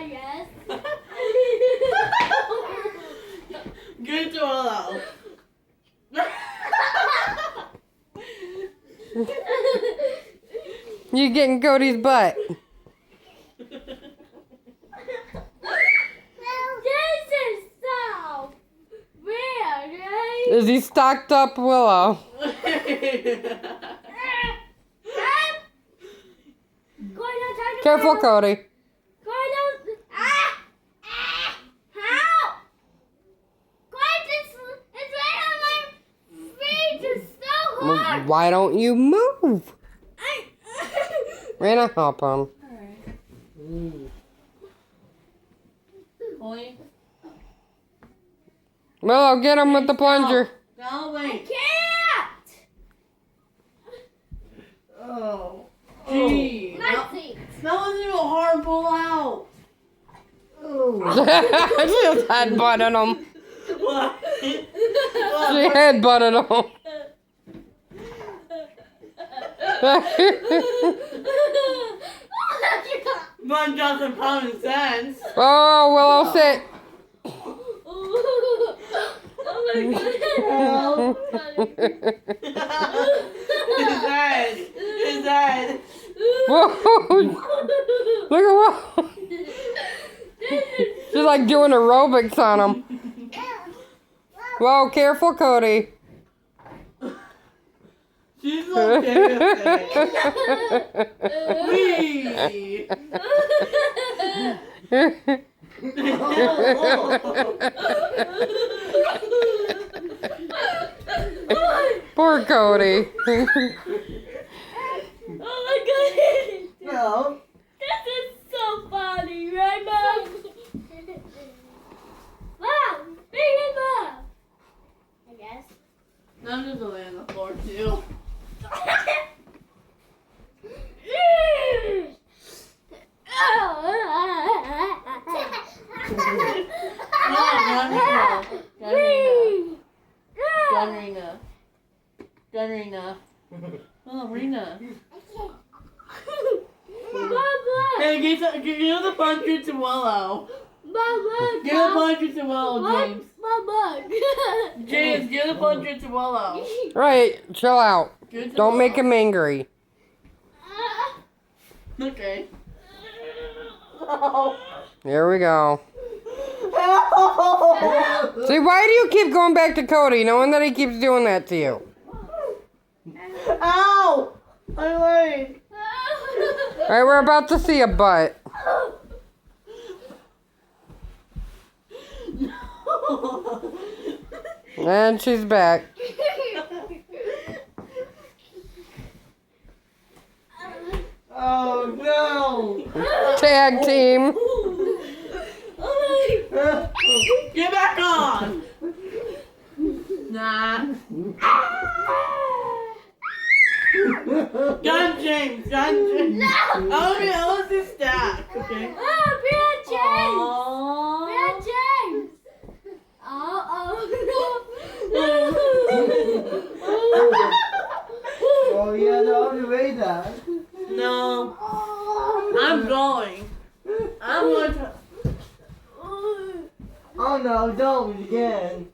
guess. Good to allow. You getting Cody's butt. This is so weird, right? Is he stocked up, Willow? Careful, Cody. Why don't you move? Rena, help him. Point. Willow, get him with the plunger. No, wait. Can't! Oh. Gee. That wasn't even hard to pull out. She just headbutted him. What? She headbutted him. One doesn't common sense. Oh, Willow, sit. Oh my god. His head. His head. Whoa. Look at what. She's like doing aerobics on him. Whoa, careful, Cody. She's okay with it. Wee. Poor Cody. Oh my goodness. No. This is so funny, right, Mom? Mom, bring him up. I guess. I'm just laying on the floor too. Gunrina. Oh, Rena. Hey, give the plunger to Willow. Give the plunger to Willow, James. James, give the plunger to Willow. Right, chill out. Give it to Don't make Willow. him angry. Okay. Here we go. See, why do you keep going back to Cody, knowing that he keeps doing that to you? Ow! My leg. Alright, we're about to see a butt. And she's back. Oh no! Tag team. Get back on! Nah. Gun James! Gun James! No! I want this stack, okay? Oh, Brad James! Aww. Brad James! Oh yeah, the only way that. No. I'm going. I'm going to... Oh no, don't again.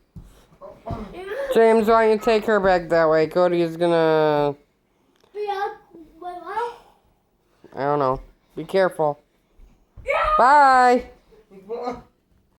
James, why don't you take her back that way? Cody is gonna... I don't know. Be careful. Bye.